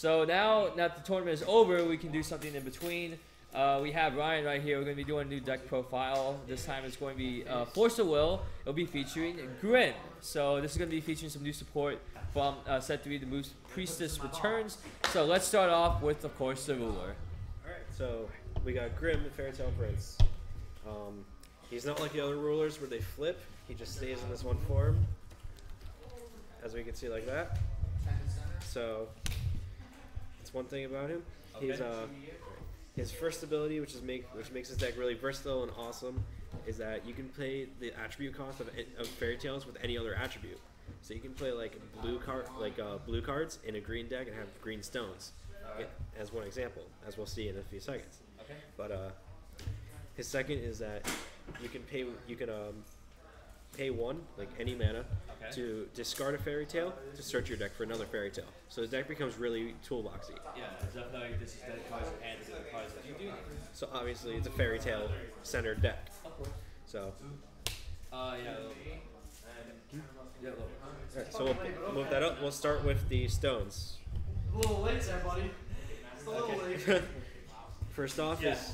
So now that the tournament is over, we can do something in between. We have Ryan right here. We're going to be doing a new deck profile. This time it's going to be Force of Will. It'll be featuring Grimm. So this is going to be featuring some new support from set 3, the Moon Priestess Returns. So let's start off with, of course, the ruler. Alright, so we got Grimm, the Fairy Tale Prince. He's not like the other rulers where they flip. He just stays in this one form, as we can see like that. So that's one thing about him. Okay. He's his first ability, which makes his deck really versatile and awesome, is that you can play the attribute cost of Fairy Tales with any other attribute. So you can play like blue cards in a green deck and have green stones, as one example, as we'll see in a few seconds. Okay. But his second is that you can pay one, like any mana, to discard a Fairy Tale to search your deck for another Fairy Tale. So the deck becomes really toolboxy. Yeah, definitely. This is deck cards and the cards that you do. So obviously it's a Fairy Tale centered deck. So. Yeah. Alright, so we'll move that up. We'll start with the stones. A little late there, buddy. Just a little late. First off is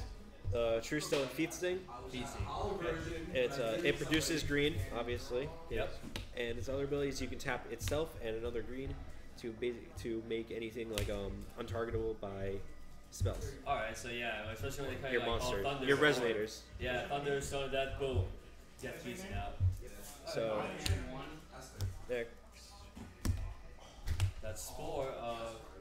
True Stone Feet Sting. It produces green, obviously. Yep. And its other abilities, you can tap itself and another green to make anything like untargetable by spells. All right, so yeah, especially when they kind Your of like monster, thunder, your resonators. Yeah, thunder, so that boom, get feasting out. So next, that's 4.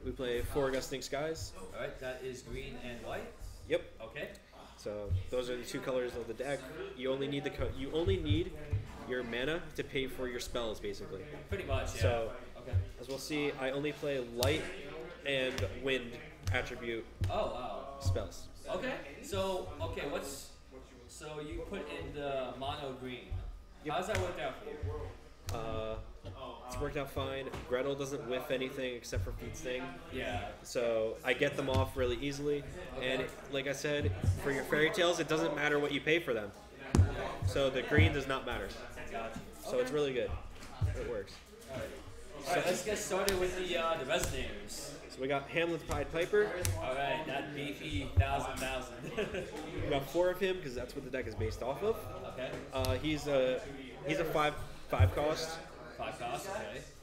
we play 4 Gusting Skies. All right, that is green and white. Yep. Okay. So those are the 2 colors of the deck. You only need your mana to pay for your spells, basically. Pretty much, yeah. So, okay. as we'll see, I only play light and wind attribute spells. Okay. So so you put in the mono green. Yep. How's that work out for you? It's worked out fine. Gretel doesn't whiff anything except for Feet Sting. Yeah. So I get them off really easily. Okay. And like I said, for your Fairy Tales, it doesn't matter what you pay for them. So the green does not matter. Gotcha. So it's really good. It works. All right, let's get started with the resonators. So we got Hamlet's Pied Piper. All right, that beefy thousand. We got 4 of him because that's what the deck is based off of. Okay. He's a 5 cost. 5 cost.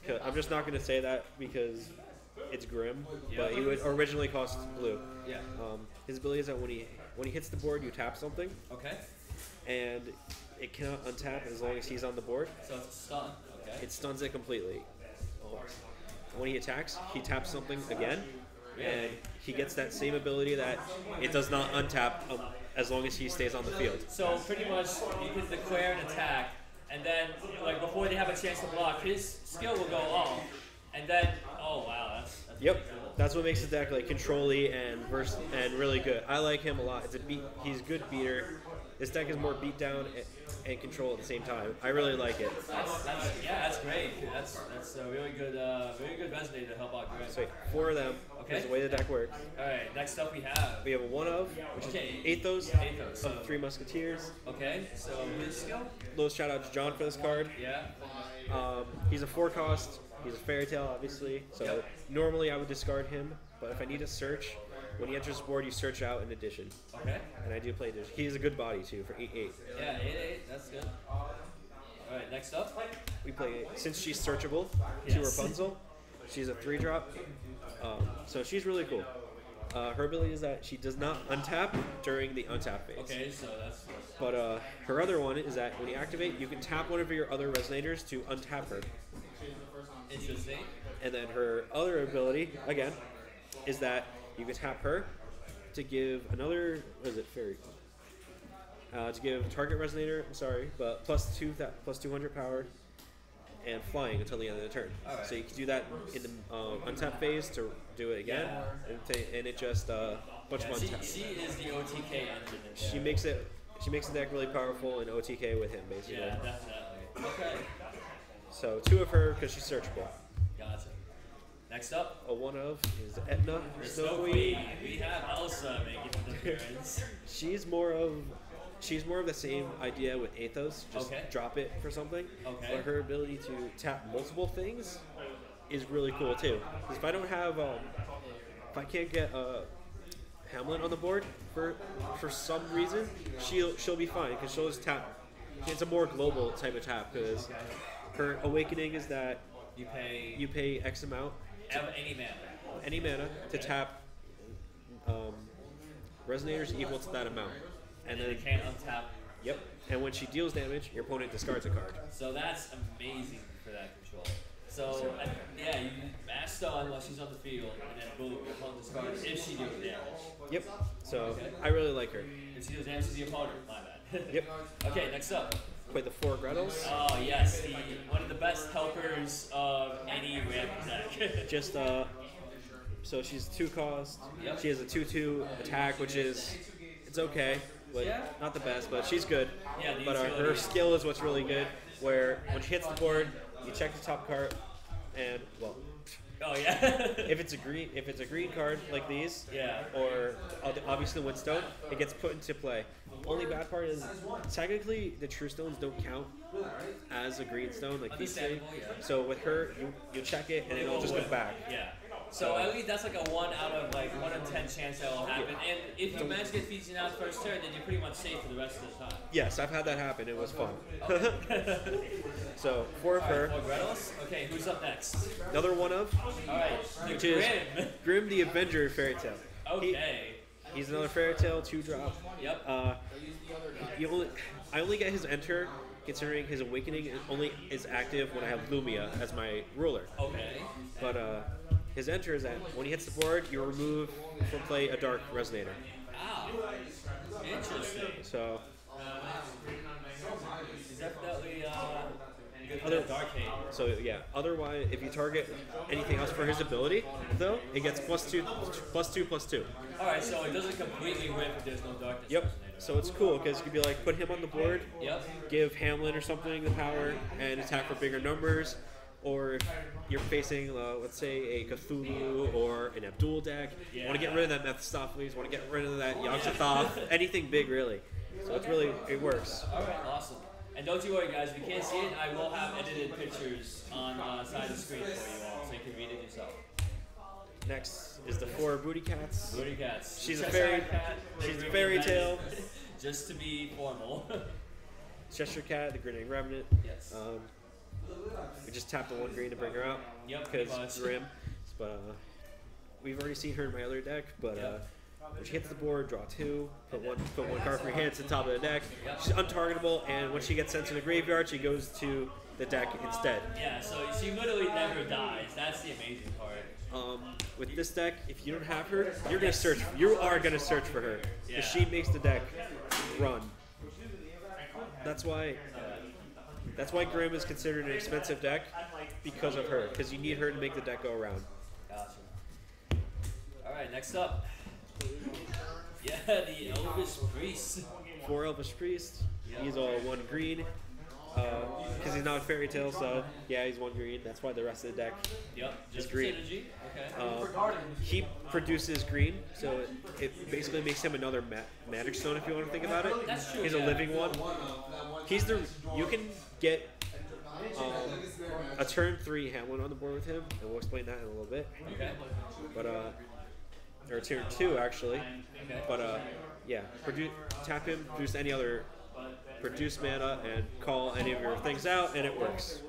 Okay. I'm just not going to say that because it's Grimm, but he would originally cost blue. Yeah. His ability is that when he hits the board, you tap something. Okay. And it cannot untap as long as he's on the board. So it's a stun. Okay. It stuns it completely. When he attacks, he taps something again, and he gets that same ability that it does not untap as long as he stays on the field. So pretty much you can declare an attack, and then like before they have a chance to block, his skill will go off, and then that's Yep, pretty cool. that's what makes the deck like control-y and really good. I like him a lot. He's a good beater. This deck is more beat down and control at the same time. I really like it. That's great. That's a really good resonator to help out Grimm. So 4 of them. Okay. Is the way the deck works. All right. Next up we have. We have a 1 of, which is Athos So, of 3 Musketeers. okay. So his skill. Little shout out to John for this card. Yeah. He's a 4 cost. He's a Fairy Tale, obviously. So normally I would discard him, but if I need a search, when he enters the board, you search out an addition. Okay. And I do play addition. He has a good body too for 8/8. Yeah, 8/8. That's good. All right. Next up. We play, since she's searchable, to Yes. Rapunzel. She's a 3-drop, so she's really cool. Her ability is that she does not untap during the untap phase. Okay, so that's. But her other one is that when you activate, you can tap one of your other resonators to untap her. Interesting. And then her other ability, again, is that you can tap her to give another, what is it, fairy? To give target resonator, but plus 200 power and flying until the end of the turn. Right. So you can do that in the untap phase to do it again, and it just bunch of untaps. She is the OTK engine. She makes the deck really powerful in OTK with him, basically. Yeah, definitely. Okay. So 2 of her because she's searchable. Gotcha. Next up, A 1 of is Etna, Snow Queen. We have Elsa making an appearance. She's more of the same idea with Athos. Just drop it for something. Okay. But her ability to tap multiple things is really cool too. Because if I don't have if I can't get Hamlet on the board for some reason, she'll be fine because she'll just tap. It's a more global type of tap because her awakening is that you pay X amount any mana to tap resonators equal to that amount, and then you can't untap. Yep. And when she deals damage, your opponent discards a card. So that's amazing for that control. So yeah, you mash stun while she's on the field, and then boom, your opponent discards if she deals damage. Yep. So I really like her. If she deals damage to the opponent, my bad. Yep. Okay, next up. Play the 4 Grettles. Oh yes, one of the best helpers of any ramp deck. Just so she's 2 cost. Yep. She has a 2/2 attack, which is it's okay, but not the best, but she's good. Yeah, but her skill is what's really good. Where when she hits the board, you check the top card, and well. Oh yeah. if it's a green card like these, or obviously Windstone, it gets put into play. Only bad part is technically the True Stones don't count as a green stone like these things. So with her, you check it and it'll just go back. Yeah. So at least that's like a 1 out of like 1 in 10 chance that will happen. And if you manage to get featured out first turn, then you're pretty much safe for the rest of the time. Yes, I've had that happen. It was fun. Okay. So 4 of her. 4 Grettles. Okay, who's up next? Another one of. All right. Which Grimm. is Grimm the Avenger Fairy Tale. Okay. He's another Fairy Tale 2-drop. Yep. I only get his enter, considering his awakening only is active when I have Lumia as my ruler. Okay. But his enter is that when he hits the board, you remove from play a Dark Resonator. Wow. Interesting. So. Definitely good for Other Dark Hate. So yeah. Otherwise, if you target anything else for his ability, though, it gets +2, +2. All right, so it doesn't completely rip if there's no darkness. Yep. Resonator. So it's cool because you could be like, put him on the board, give Hamlin or something the power, and attack for bigger numbers. Or if you're facing, let's say, a Cthulhu or an Abdul deck, you want to get rid of that Mephistopheles, want to get rid of that Yogg-Sothoth, anything big really. So it's really, it works. All right, awesome. And don't you worry, guys. If you can't see it, I will have edited pictures on the side of the screen for you all, so you can read it yourself. Next is the 4 Booty Cats. Booty Cats. She's a fairy. She's a fairy tale. Just to be formal. Cheshire Cat, the Grinning Revenant. Yes. We just tapped the 1 green to bring her out. Yep. Because Grimm. But we've already seen her in my other deck. But when she hits the board, draw 2, put one card from your hand to the top of the deck. She's untargetable, and when she gets sent to the graveyard, she goes to the deck instead. Yeah. So she literally never dies. That's the amazing part. With this deck, if you don't have her, you're gonna search. You are gonna search for her because she makes the deck run. That's why Grimm is considered an expensive deck because of her. Because you need her to make the deck go around. Gotcha. All right, next up. Yeah, the Elvish Priest. 4 Elvish Priest. He's all 1 green. Because he's not a fairy tale, so yeah, he's 1 green. That's why the rest of the deck just green. Synergy. Okay. He produces green, so it basically makes him another magic stone if you want to think about it. That's true. He's a living one. You can get a turn 3 Hamlin on the board with him, and we'll explain that in a little bit. Okay. But or turn 2 actually. Okay. But yeah, tap him, produce any other. Produce mana and call any of your things out, and it works.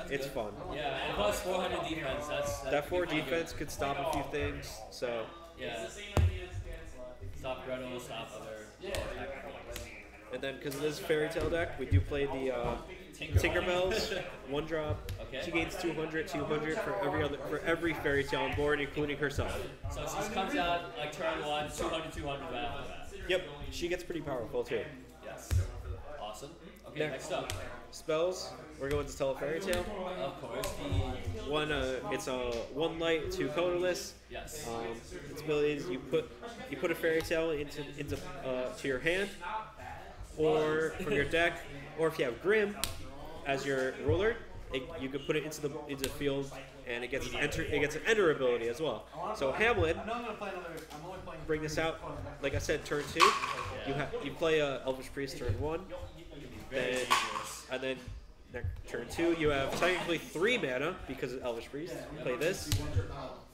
It's fun. Yeah, and plus 400 defense. That 4 defense could stop a few things. So yeah, stop Gretel, stop other attack points. And then because it is a fairy tale deck, we do play the Tinkerbells 1-drop. Okay. She gains 200 for every fairy tale on board, including herself. So she comes out like turn 1, 200 after that. Yep, she gets pretty powerful too. Yes. Awesome. Okay, next up. Spells. We're going to tell a fairy tale. Of course. It's a 1 light, 2 colorless. Yes. Its abilities: you put a fairy tale into to your hand, or from your deck, or if you have Grimm as your ruler, you can put it into the field, and it gets an enter ability as well. So Hamlin, bring this out. Like I said, turn 2. You play a Elvish Priest turn 1, and then Turn 2, you have technically 3 mana because of Elvish Priest. Play this,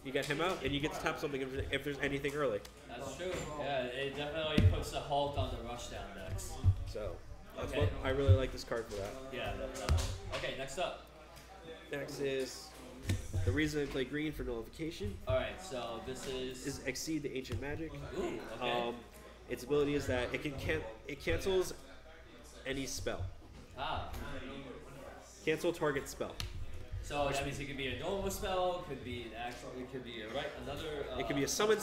you get him out, and you get to tap something if there's anything early. That's true. Yeah, it definitely puts a halt on the rushdown decks. So, that's what I really like this card for that. Yeah. Okay, next up. Next is the reason I play green for nullification. Alright, so this is Exceed the Ancient Magic. Ooh, okay. Its ability is that it cancels any spell. Cancel target spell. So that means it could be a normal spell, could be an actual, it could be another. It could be a summon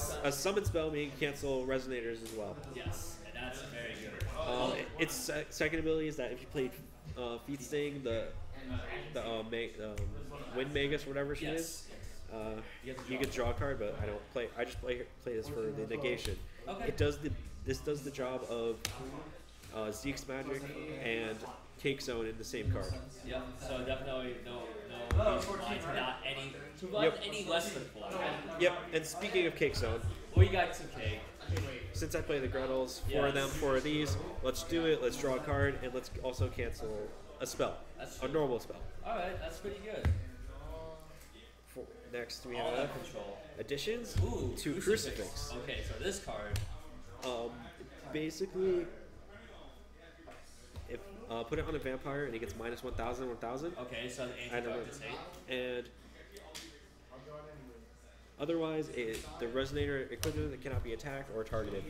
spell, meaning cancel resonators as well. Yes, and that's very good. Its second ability is that if you played Feet Sting, the Wind Magus, whatever she is, you could draw a card, but I don't play. I just play this for the negation. Okay. This does the job of Zeke's Magic and Cake Zone in the same card. Yep. So definitely no reason why to not any less than 4. Yep. And speaking of Cake Zone, we got some cake. Since I play the Grettles, 4 of them, 4 of these. Let's do it. Let's draw a card, and let's also cancel a spell, a normal spell. All right, that's pretty good. Next we All have control. additions Ooh, to Crucifix. Okay, so this card. Basically, if put it on a vampire and it gets minus 1,000, 1,000. Okay, so the ancient darkness 8. And otherwise, the resonator equipment cannot be attacked or targeted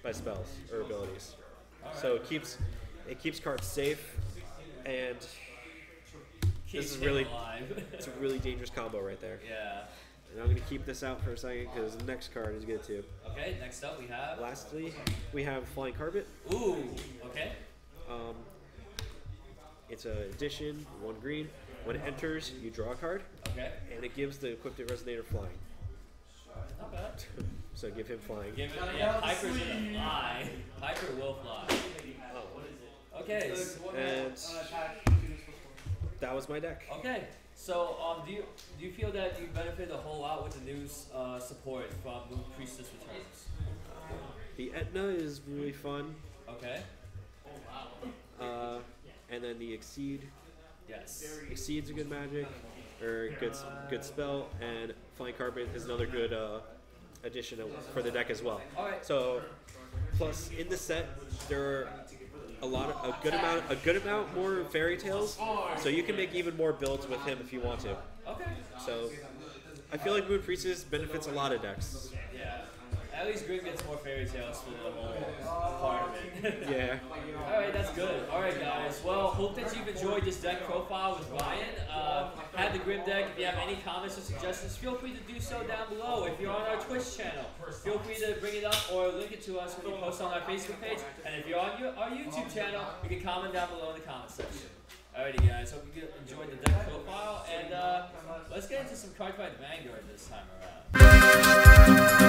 by spells or abilities. Right. So it keeps cards safe, and this is really it's a really dangerous combo right there. Yeah. And I'm going to keep this out for a second because the next card is good too. Okay, next up we have... Lastly, we have Flying Carpet. Ooh, okay. It's an addition, 1 green. When it enters, you draw a card. Okay. And it gives the equipped resonator flying. Not bad. So give him flying. Piper's gonna fly. Piper will fly. Oh. Okay. And that was my deck. Okay. So, do you feel that you benefit a whole lot with the new support from Moon Priestess Returns? The Etna is really fun. Okay. And then the Exceed. Yes. Exceed's a good magic, or good spell, and Flying Carpet is another good addition for the deck as well. All right. So, plus in the set there are a good amount more fairy tales, so you can make even more builds with him if you want to. Okay. So I feel like Moon Priestess benefits a lot of decks. Yeah. At least Grimm gets more fairy tales for the whole part of it. Yeah. Alright, that's good. Alright guys, well, hope that you've enjoyed this deck profile with Ryan. Had the Grimm deck. If you have any comments or suggestions, feel free to do so down below. If you're on our Twitch channel, feel free to bring it up or link it to us when you post on our Facebook page. And if you're on our YouTube channel, you can comment down below in the comment section. Alrighty guys, hope you enjoyed the deck profile, and let's get into some card fight Vanguard this time around.